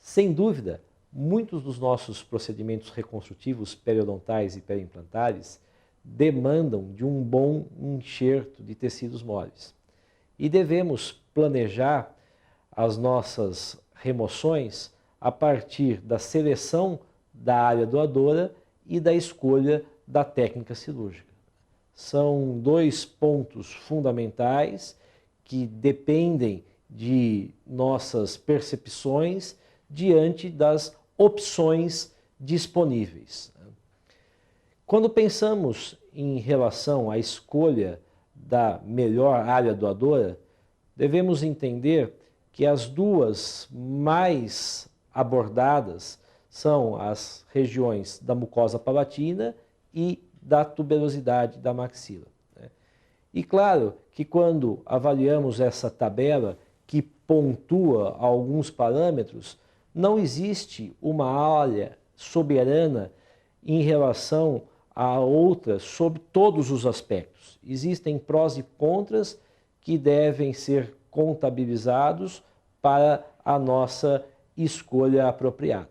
Sem dúvida, muitos dos nossos procedimentos reconstrutivos periodontais e periimplantares demandam de um bom enxerto de tecidos moles. E devemos planejar as nossas remoções a partir da seleção da área doadora e da escolha da técnica cirúrgica. São dois pontos fundamentais que dependem de nossas percepções diante das opções disponíveis. Quando pensamos em relação à escolha da melhor área doadora, devemos entender que as duas mais abordadas são as regiões da mucosa palatina e da tuberosidade da maxila. E claro que quando avaliamos essa tabela que pontua alguns parâmetros, não existe uma área soberana em relação a outra sobre todos os aspectos. Existem prós e contras que devem ser contabilizados para a nossa escolha apropriada.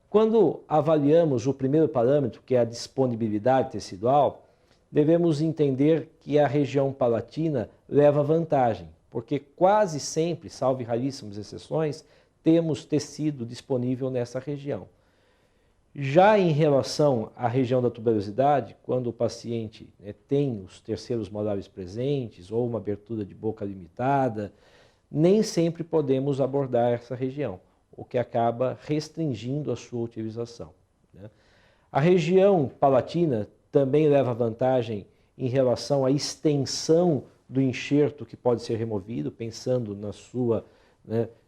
Quando avaliamos o primeiro parâmetro, que é a disponibilidade tecidual, devemos entender que a região palatina leva vantagem, porque quase sempre, salvo raríssimas exceções, temos tecido disponível nessa região. Já em relação à região da tuberosidade, quando o paciente tem os terceiros molares presentes ou uma abertura de boca limitada, nem sempre podemos abordar essa região, o que acaba restringindo a sua utilização. A região palatina também leva vantagem em relação à extensão do enxerto que pode ser removido, pensando na sua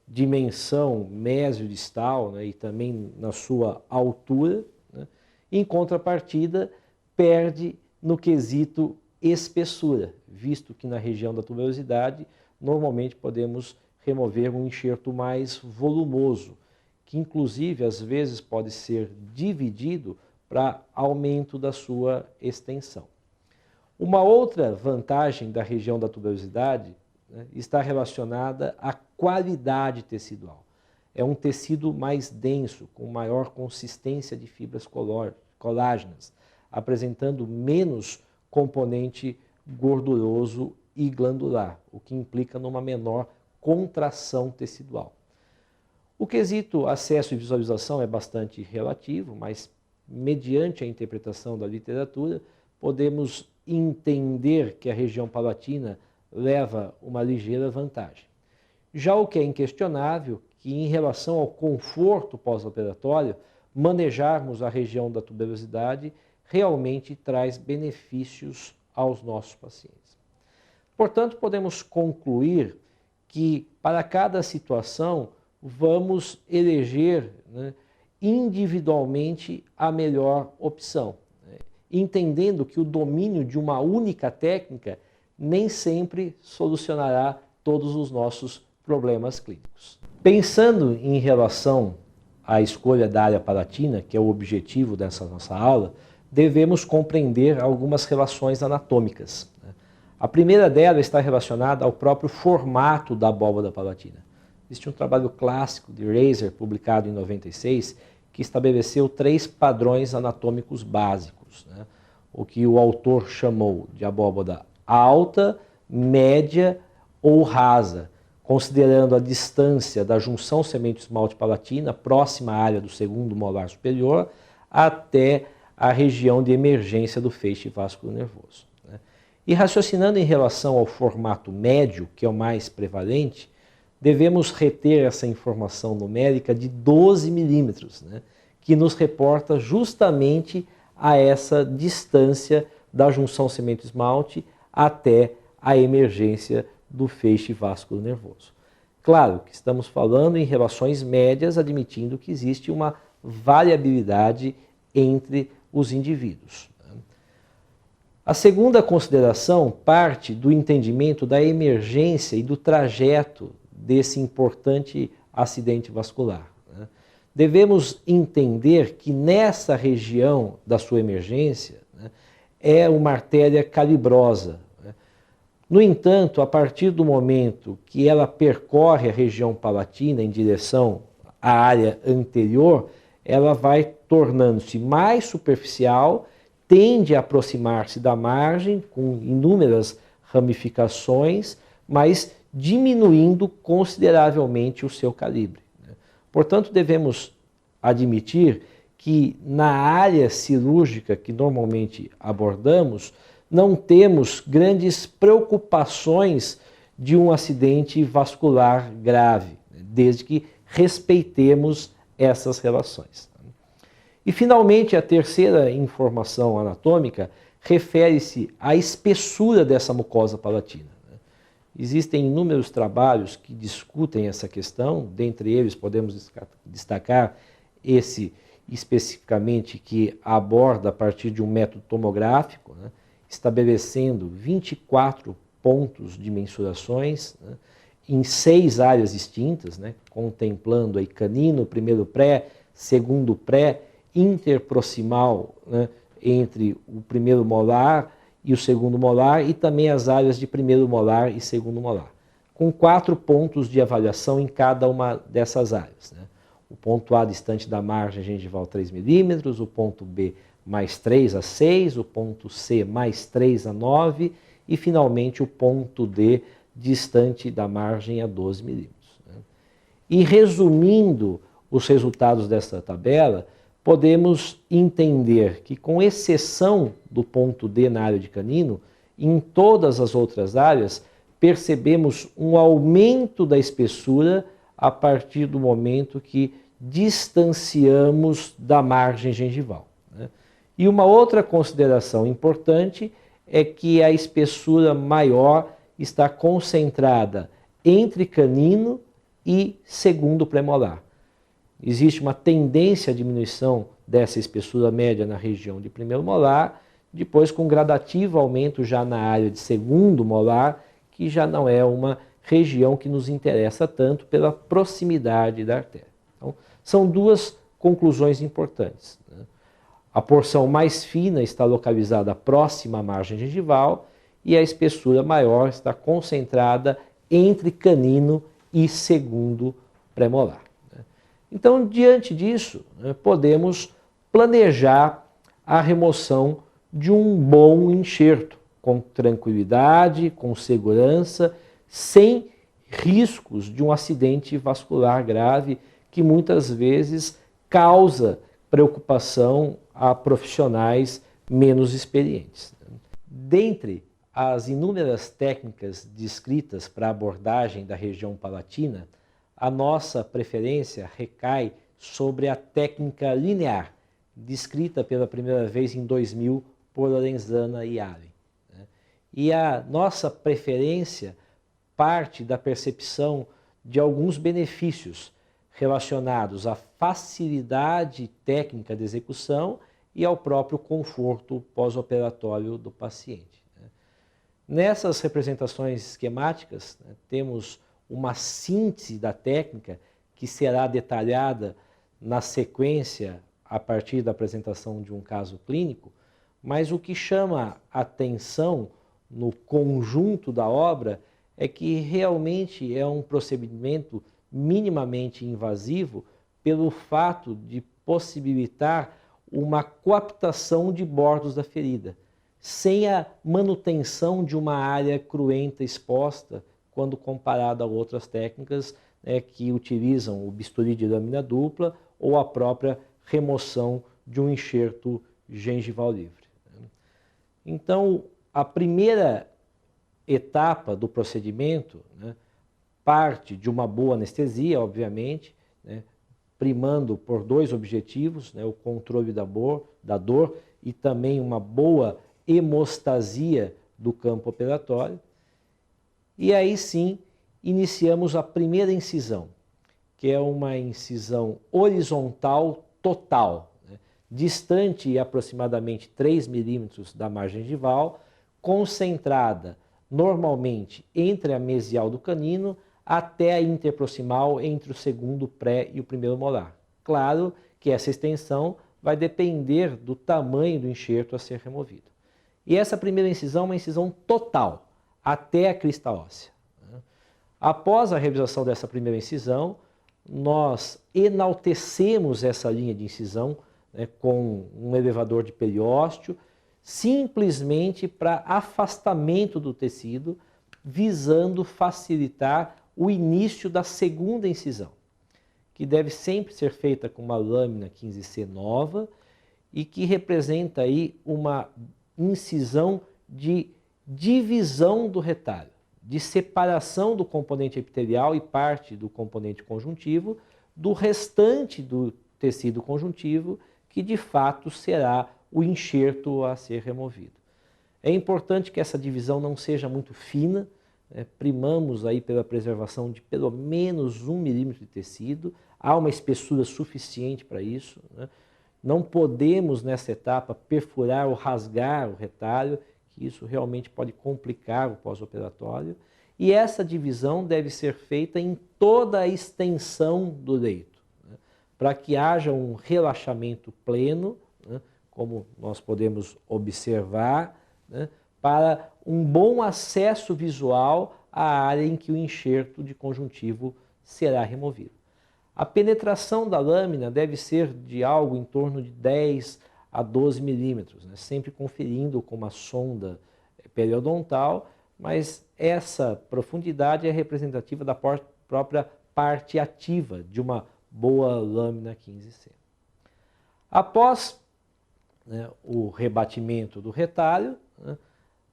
dimensão mesiodistal e também na sua altura. Em contrapartida, perde no quesito espessura, visto que na região da tuberosidade normalmente podemos remover um enxerto mais volumoso, que inclusive às vezes pode ser dividido para aumento da sua extensão. Uma outra vantagem da região da tuberosidade está relacionada à qualidade tecidual. É um tecido mais denso, com maior consistência de fibras colágenas, apresentando menos componente gorduroso e glandular, o que implica numa menor contração tecidual. O quesito acesso e visualização é bastante relativo, mas mediante a interpretação da literatura, podemos entender que a região palatina leva uma ligeira vantagem. Já o que é inquestionável, que em relação ao conforto pós-operatório, manejarmos a região da tuberosidade realmente traz benefícios aos nossos pacientes. Portanto, podemos concluir que para cada situação vamos eleger individualmente a melhor opção, entendendo que o domínio de uma única técnica nem sempre solucionará todos os nossos problemas clínicos. Pensando em relação à escolha da área palatina, que é o objetivo dessa nossa aula, devemos compreender algumas relações anatômicas. A primeira delas está relacionada ao próprio formato da abóbada palatina. Existe um trabalho clássico de Reiser, publicado em 96, que estabeleceu 3 padrões anatômicos básicos, o que o autor chamou de abóbada alta, média ou rasa, considerando a distância da junção semente-esmalte palatina próxima à área do segundo molar superior até a região de emergência do feixe vasculonervoso. E raciocinando em relação ao formato médio, que é o mais prevalente, devemos reter essa informação numérica de 12 milímetros, que nos reporta justamente a essa distância da junção semente-esmalte até a emergência do feixe vasculonervoso. Claro que estamos falando em relações médias, admitindo que existe uma variabilidade entre os indivíduos. A segunda consideração parte do entendimento da emergência e do trajeto desse importante acidente vascular. Devemos entender que nessa região da sua emergência é uma artéria calibrosa. No entanto, a partir do momento que ela percorre a região palatina em direção a área anterior, ela vai tornando-se mais superficial, tende a aproximar-se da margem com inúmeras ramificações, mas diminuindo consideravelmente o seu calibre. Portanto, devemos admitir que na área cirúrgica que normalmente abordamos, não temos grandes preocupações de um acidente vascular grave, desde que respeitemos essas relações. E, finalmente, a terceira informação anatômica refere-se à espessura dessa mucosa palatina. Existem inúmeros trabalhos que discutem essa questão, dentre eles podemos destacar esse especificamente que aborda a partir de um método tomográfico, estabelecendo 24 pontos de mensurações, em 6 áreas distintas, contemplando aí canino, primeiro pré, segundo pré, interproximal, entre o primeiro molar e o segundo molar, e também as áreas de primeiro molar e segundo molar, com 4 pontos de avaliação em cada uma dessas áreas. O ponto A distante da margem gengival 3 milímetros, o ponto B mais 3 a 6, o ponto C mais 3 a 9 e, finalmente, o ponto D distante da margem a 12 milímetros. E, resumindo os resultados dessa tabela, podemos entender que, com exceção do ponto D na área de canino, em todas as outras áreas, percebemos um aumento da espessura a partir do momento que distanciamos da margem gengival. E uma outra consideração importante é que a espessura maior está concentrada entre canino e segundo premolar. Existe uma tendência à diminuição dessa espessura média na região de primeiro molar, depois com gradativo aumento já na área de segundo molar, que já não é uma região que nos interessa tanto pela proximidade da artéria. Então, são 2 conclusões importantes. A porção mais fina está localizada próxima à margem gengival e a espessura maior está concentrada entre canino e segundo premolar. Então, diante disso, podemos planejar a remoção de um bom enxerto, com tranquilidade, com segurança, sem riscos de um acidente vascular grave que muitas vezes causa preocupação a profissionais menos experientes. Dentre as inúmeras técnicas descritas para a abordagem da região palatina, a nossa preferência recai sobre a técnica linear, descrita pela primeira vez em 2000 por Lorenzana e Allen. E a nossa preferência parte da percepção de alguns benefícios relacionados à facilidade técnica de execução e ao próprio conforto pós-operatório do paciente. Nessas representações esquemáticas, temos uma síntese da técnica que será detalhada na sequência a partir da apresentação de um caso clínico, mas o que chama atenção no conjunto da obra é que realmente é um procedimento minimamente invasivo pelo fato de possibilitar uma coaptação de bordos da ferida, sem a manutenção de uma área cruenta exposta quando comparada a outras técnicas que utilizam o bisturi de lâmina dupla ou a própria remoção de um enxerto gengival livre. Então, a primeira etapa do procedimento parte de uma boa anestesia, obviamente, primando por 2 objetivos, o controle da dor e também uma boa hemostasia do campo operatório. E aí sim, iniciamos a primeira incisão, que é uma incisão horizontal total, distante aproximadamente 3 milímetros da margem gengival, concentrada normalmente entre a mesial do canino até a interproximal entre o segundo pré e o primeiro molar. Claro que essa extensão vai depender do tamanho do enxerto a ser removido. E essa primeira incisão é uma incisão total, até a crista óssea. Após a realização dessa primeira incisão, nós enaltecemos essa linha de incisão, né, com um elevador de periósteo, simplesmente para afastamento do tecido, visando facilitar o início da segunda incisão, que deve sempre ser feita com uma lâmina 15C nova e que representa aí uma incisão de divisão do retalho, de separação do componente epitelial e parte do componente conjuntivo do restante do tecido conjuntivo, que de fato será o enxerto a ser removido. É importante que essa divisão não seja muito fina, né? Primamos aí pela preservação de pelo menos 1 milímetro de tecido, há uma espessura suficiente para isso, né? Não podemos nessa etapa perfurar ou rasgar o retalho, que isso realmente pode complicar o pós-operatório, e essa divisão deve ser feita em toda a extensão do leito, né? Para que haja um relaxamento pleno, né? Como nós podemos observar, né? Para um bom acesso visual à área em que o enxerto de conjuntivo será removido. A penetração da lâmina deve ser de algo em torno de 10 a 12 milímetros, né? Sempre conferindo com uma sonda periodontal, mas essa profundidade é representativa da própria parte ativa de uma boa lâmina 15C. Após, né, o rebatimento do retalho, né,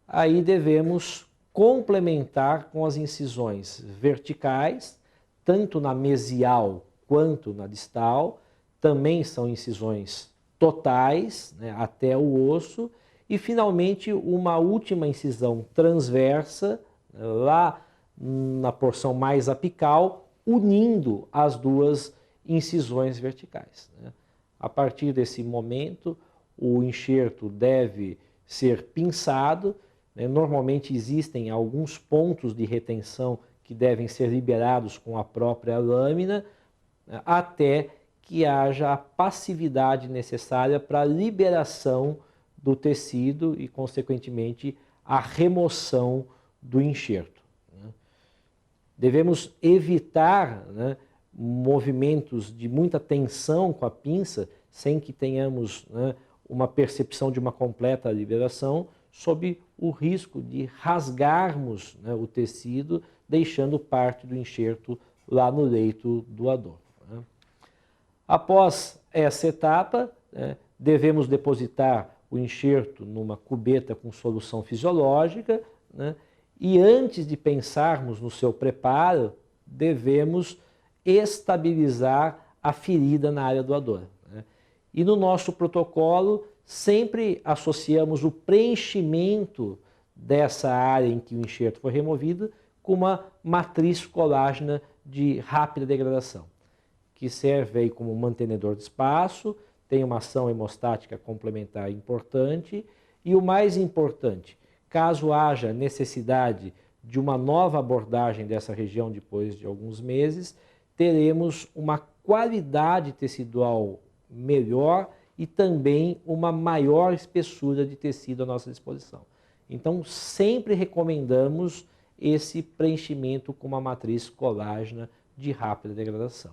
aí devemos complementar com as incisões verticais, tanto na mesial quanto na distal, também são incisões totais, né, até o osso, e finalmente uma última incisão transversa, lá na porção mais apical, unindo as duas incisões verticais, né. A partir desse momento, o enxerto deve ser pinçado, né. Normalmente existem alguns pontos de retenção que devem ser liberados com a própria lâmina, né, até que haja a passividade necessária para a liberação do tecido e, consequentemente, a remoção do enxerto, né. Devemos evitar, né, movimentos de muita tensão com a pinça, sem que tenhamos, né, uma percepção de uma completa liberação, sob o risco de rasgarmos, né, o tecido, deixando parte do enxerto lá no leito doador, né. Após essa etapa, né, devemos depositar o enxerto numa cubeta com solução fisiológica, né, e antes de pensarmos no seu preparo, devemos estabilizar a ferida na área doadora, né. E no nosso protocolo, sempre associamos o preenchimento dessa área em que o enxerto foi removido com uma matriz colágena de rápida degradação, que serve aí como mantenedor de espaço, tem uma ação hemostática complementar importante e o mais importante, caso haja necessidade de uma nova abordagem dessa região depois de alguns meses, teremos uma qualidade tecidual melhor e também uma maior espessura de tecido à nossa disposição. Então, sempre recomendamos esse preenchimento com uma matriz colágena de rápida degradação.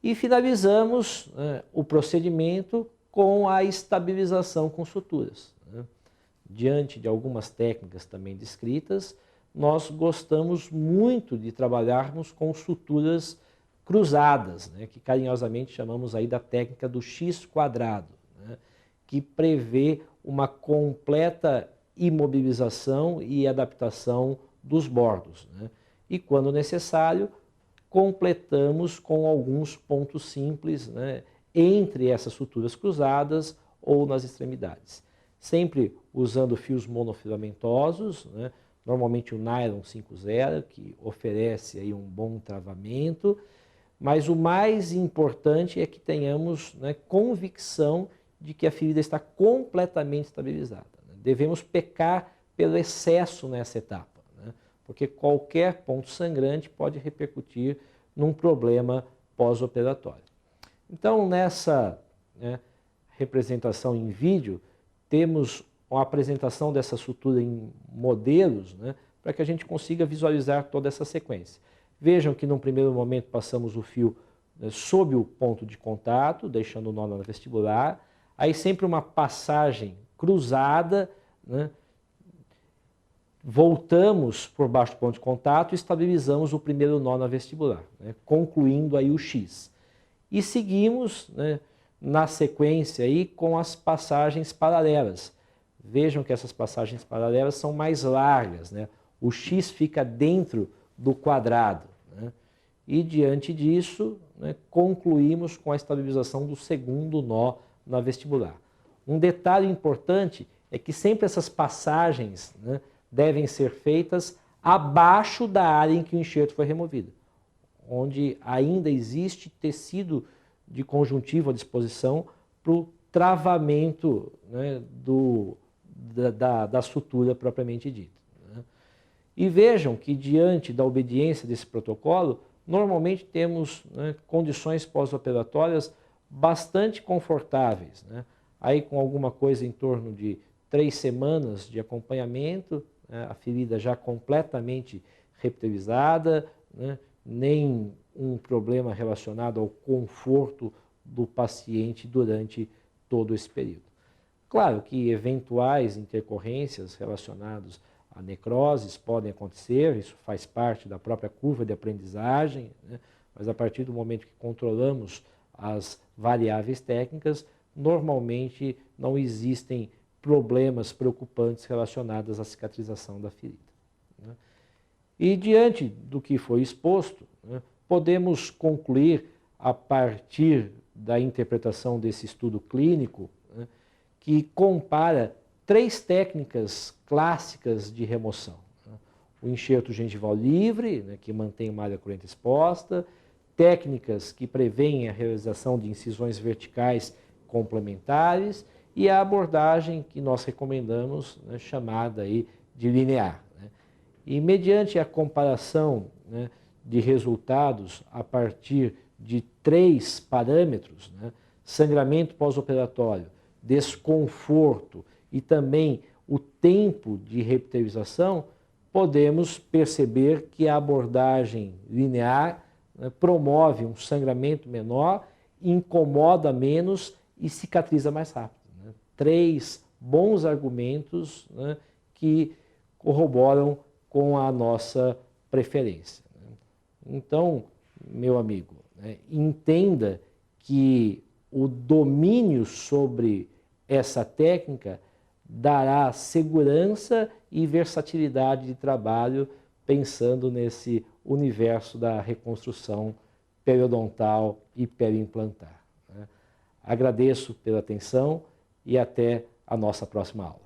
E finalizamos, né, o procedimento com a estabilização com suturas, né. Diante de algumas técnicas também descritas, nós gostamos muito de trabalharmos com suturas cruzadas, né, que carinhosamente chamamos aí da técnica do X quadrado, né, que prevê uma completa imobilização e adaptação dos bordos, né. E quando necessário, completamos com alguns pontos simples, né, entre essas suturas cruzadas ou nas extremidades. Sempre usando fios monofilamentosos, né, normalmente o nylon 5-0, que oferece aí um bom travamento, mas o mais importante é que tenhamos, né, convicção de que a ferida está completamente estabilizada, né. Devemos pecar pelo excesso nessa etapa, né, porque qualquer ponto sangrante pode repercutir num problema pós-operatório. Então, nessa, né, representação em vídeo, temos a apresentação dessa sutura em modelos, né, para que a gente consiga visualizar toda essa sequência. Vejam que num primeiro momento passamos o fio, né, sob o ponto de contato, deixando o nó na vestibular, aí sempre uma passagem cruzada, né, voltamos por baixo do ponto de contato e estabilizamos o primeiro nó na vestibular, né, concluindo aí o X. E seguimos, né, na sequência aí com as passagens paralelas. Vejam que essas passagens paralelas são mais largas, né? O X fica dentro do quadrado, né? E diante disso, né, concluímos com a estabilização do segundo nó na vestibular. Um detalhe importante é que sempre essas passagens, né, devem ser feitas abaixo da área em que o enxerto foi removido, onde ainda existe tecido de conjuntivo à disposição para o travamento, né, da sutura propriamente dita. Né? E vejam que diante da obediência desse protocolo, normalmente temos, né, condições pós-operatórias bastante confortáveis, né? Aí com alguma coisa em torno de 3 semanas de acompanhamento, né, a ferida já completamente reptilizada, né, nem um problema relacionado ao conforto do paciente durante todo esse período. Claro que eventuais intercorrências relacionadas a necroses podem acontecer, isso faz parte da própria curva de aprendizagem, né, mas a partir do momento que controlamos as variáveis técnicas, normalmente não existem problemas preocupantes relacionados à cicatrização da ferida. Né. E diante do que foi exposto, né, podemos concluir, a partir da interpretação desse estudo clínico, né, que compara 3 técnicas clássicas de remoção. Né. O enxerto gengival livre, né, que mantém uma área cruenta exposta, técnicas que prevêem a realização de incisões verticais complementares e a abordagem que nós recomendamos, né, chamada aí de linear. Né. E mediante a comparação, né, de resultados a partir de 3 parâmetros, né, sangramento pós-operatório, desconforto e também o tempo de reptilização, podemos perceber que a abordagem linear, né, promove um sangramento menor, incomoda menos e cicatriza mais rápido. Né? 3 bons argumentos, né, que corroboram com a nossa preferência. Então, meu amigo, né, entenda que o domínio sobre essa técnica dará segurança e versatilidade de trabalho pensando nesse universo da reconstrução periodontal e periimplantar. Né? Agradeço pela atenção e até a nossa próxima aula.